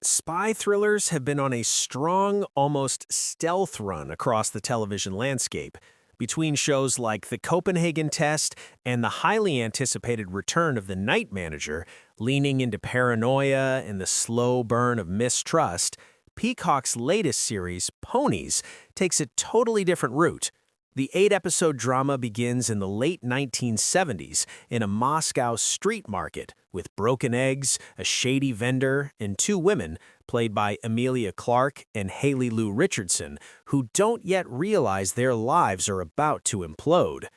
Spy thrillers have been on a strong, almost stealth run across the television landscape. Between shows like The Copenhagen Test and the highly anticipated return of The Night Manager, leaning into paranoia and the slow burn of mistrust, Peacock's latest series, Ponies, takes a totally different route. The eight-episode drama begins in the late 1970s in a Moscow street market with broken eggs, a shady vendor, and two women, played by Emilia Clarke and Haley Lou Richardson, who don't yet realize their lives are about to implode.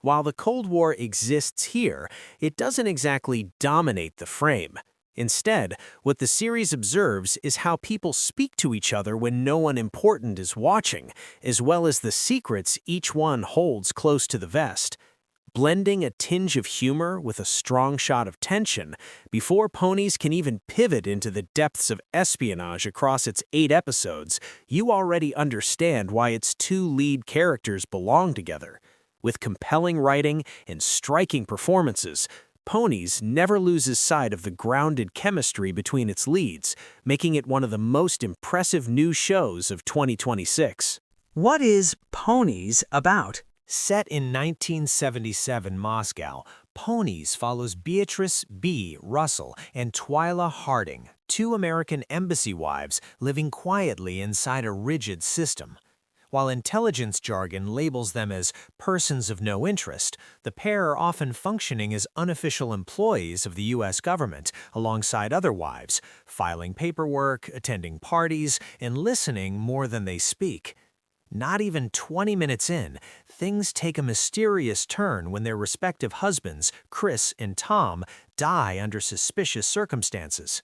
While the Cold War exists here, it doesn't exactly dominate the frame. Instead, what the series observes is how people speak to each other when no one important is watching, as well as the secrets each one holds close to the vest. Blending a tinge of humor with a strong shot of tension, before Ponies can even pivot into the depths of espionage across its 8 episodes, you already understand why its two lead characters belong together. With compelling writing and striking performances, Ponies never loses sight of the grounded chemistry between its leads, making it one of the most impressive new shows of 2026. What is Ponies about? Set in 1977 Moscow, Ponies follows Beatrice B. Russell and Twyla Harding, two American embassy wives living quietly inside a rigid system. While intelligence jargon labels them as persons of no interest, the pair are often functioning as unofficial employees of the U.S. government alongside other wives, filing paperwork, attending parties, and listening more than they speak. Not even 20 minutes in, things take a mysterious turn when their respective husbands, Chris and Tom, die under suspicious circumstances.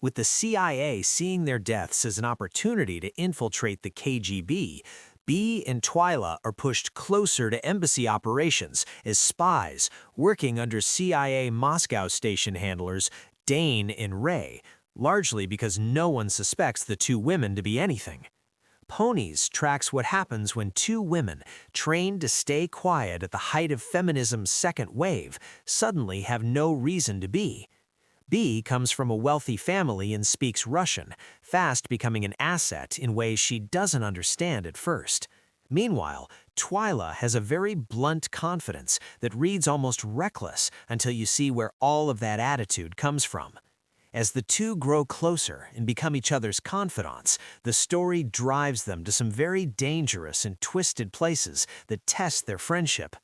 With the CIA seeing their deaths as an opportunity to infiltrate the KGB, B and Twyla are pushed closer to embassy operations as spies, working under CIA Moscow station handlers Dane and Ray, largely because no one suspects the two women to be anything. Ponies tracks what happens when two women, trained to stay quiet at the height of feminism's second wave, suddenly have no reason to be. B comes from a wealthy family and speaks Russian, fast becoming an asset in ways she doesn't understand at first. Meanwhile, Twyla has a very blunt confidence that reads almost reckless until you see where all of that attitude comes from. As the two grow closer and become each other's confidants, the story drives them to some very dangerous and twisted places that test their friendship.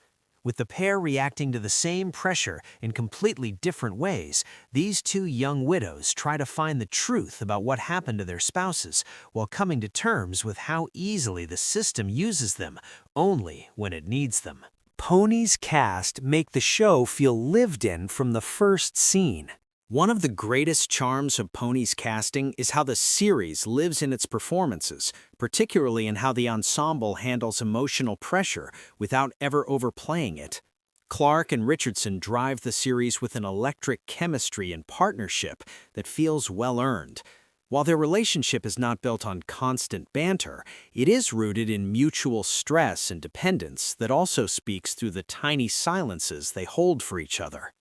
With the pair reacting to the same pressure in completely different ways, these two young widows try to find the truth about what happened to their spouses while coming to terms with how easily the system uses them, only when it needs them. Ponies' cast make the show feel lived in from the first scene. One of the greatest charms of Ponies' casting is how the series lives in its performances, particularly in how the ensemble handles emotional pressure without ever overplaying it. Clarke and Richardson drive the series with an electric chemistry and partnership that feels well-earned. While their relationship is not built on constant banter, it is rooted in mutual stress and dependence that also speaks through the tiny silences they hold for each other.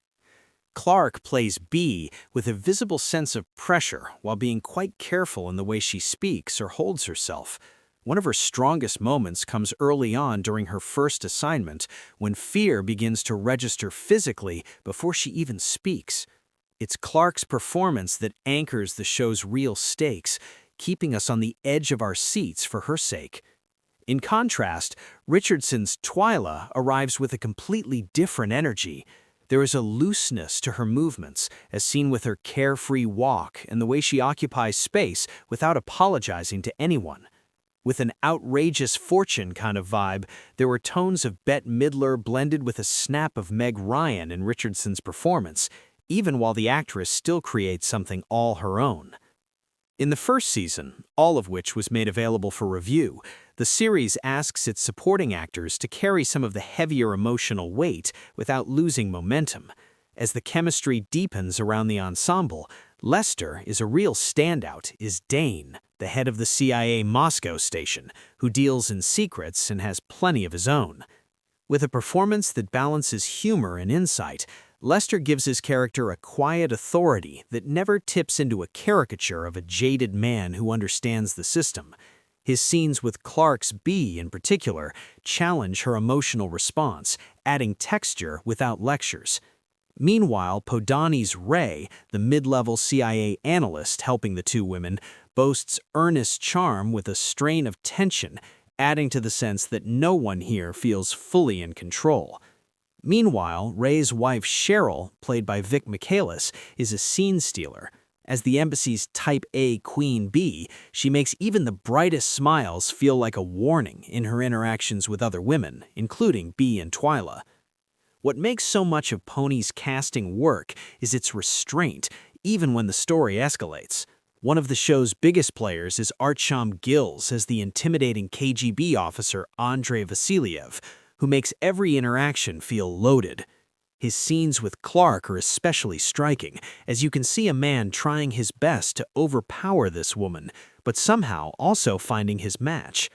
Clarke plays B with a visible sense of pressure while being quite careful in the way she speaks or holds herself. One of her strongest moments comes early on during her first assignment, when fear begins to register physically before she even speaks. It's Clarke's performance that anchors the show's real stakes, keeping us on the edge of our seats for her sake. In contrast, Richardson's Twyla arrives with a completely different energy. There is a looseness to her movements, as seen with her carefree walk and the way she occupies space without apologizing to anyone. With an outrageous fortune kind of vibe, there were tones of Bette Midler blended with a snap of Meg Ryan in Richardson's performance, even while the actress still creates something all her own. In the first season, all of which was made available for review, the series asks its supporting actors to carry some of the heavier emotional weight without losing momentum. As the chemistry deepens around the ensemble, Lester is a real standout is Dane, the head of the CIA Moscow station, who deals in secrets and has plenty of his own. With a performance that balances humor and insight, Lester gives his character a quiet authority that never tips into a caricature of a jaded man who understands the system. His scenes with Clarke's B, in particular, challenge her emotional response, adding texture without lectures. Meanwhile, Podani's Ray, the mid-level CIA analyst helping the two women, boasts earnest charm with a strain of tension, adding to the sense that no one here feels fully in control. Meanwhile, Ray's wife Cheryl, played by Vic Michaelis, is a scene stealer. As the embassy's Type A Queen Bee, she makes even the brightest smiles feel like a warning in her interactions with other women, including Bee and Twyla. What makes so much of Ponies' casting work is its restraint, even when the story escalates. One of the show's biggest players is Artyom Gills as the intimidating KGB officer Andrei Vasilyev, who makes every interaction feel loaded. His scenes with Clarke are especially striking, as you can see a man trying his best to overpower this woman, but somehow also finding his match.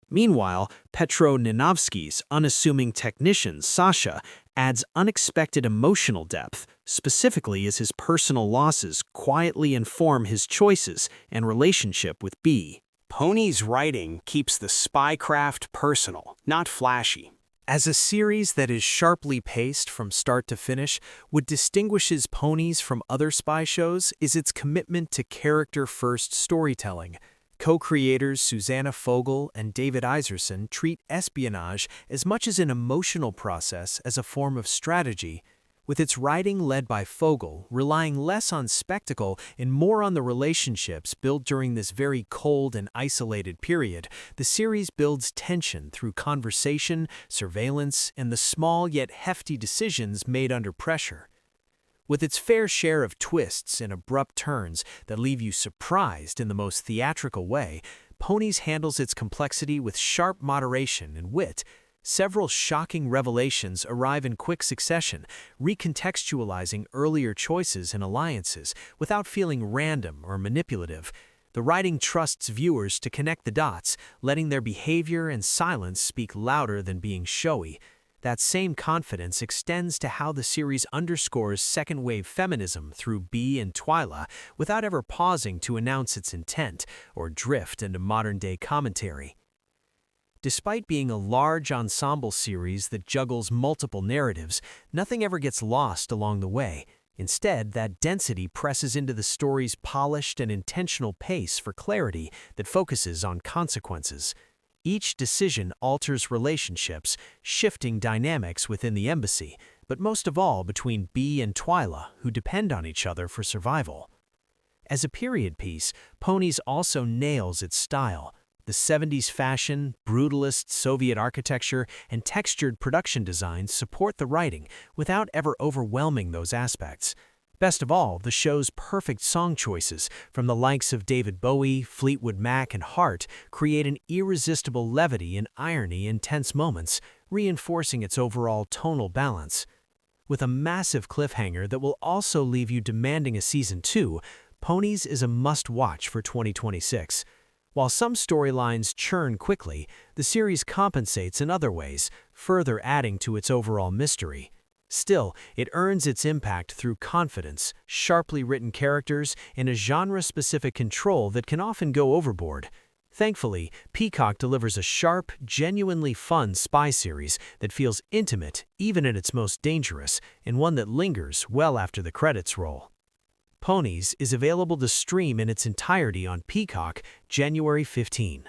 Meanwhile, Petro Ninovsky's unassuming technician, Sasha, adds unexpected emotional depth, specifically as his personal losses quietly inform his choices and relationship with B. Ponies' writing keeps the spycraft personal, not flashy. As a series that is sharply paced from start to finish, what distinguishes Ponies from other spy shows is its commitment to character-first storytelling. Co-creators Susanna Fogel and David Iserson treat espionage as much as an emotional process as a form of strategy, with its writing led by Fogel relying less on spectacle and more on the relationships built during this very cold and isolated period. The series builds tension through conversation, surveillance, and the small yet hefty decisions made under pressure. With its fair share of twists and abrupt turns that leave you surprised in the most theatrical way, Ponies handles its complexity with sharp moderation and wit. Several shocking revelations arrive in quick succession, recontextualizing earlier choices and alliances without feeling random or manipulative. The writing trusts viewers to connect the dots, letting their behavior and silence speak louder than being showy. That same confidence extends to how the series underscores second-wave feminism through Bee and Twyla without ever pausing to announce its intent or drift into modern-day commentary. Despite being a large ensemble series that juggles multiple narratives, nothing ever gets lost along the way. Instead, that density presses into the story's polished and intentional pace for clarity that focuses on consequences. Each decision alters relationships, shifting dynamics within the embassy, but most of all between Bee and Twyla, who depend on each other for survival. As a period piece, Ponies also nails its style. The 70s fashion, brutalist Soviet architecture, and textured production designs support the writing without ever overwhelming those aspects. Best of all, the show's perfect song choices, from the likes of David Bowie, Fleetwood Mac, and Heart, create an irresistible levity and irony in tense moments, reinforcing its overall tonal balance. With a massive cliffhanger that will also leave you demanding a season 2, Ponies is a must-watch for 2026. While some storylines churn quickly, the series compensates in other ways, further adding to its overall mystery. Still, it earns its impact through confidence, sharply written characters, and a genre-specific control that can often go overboard. Thankfully, Peacock delivers a sharp, genuinely fun spy series that feels intimate even at its most dangerous, and one that lingers well after the credits roll. Ponies is available to stream in its entirety on Peacock January 15.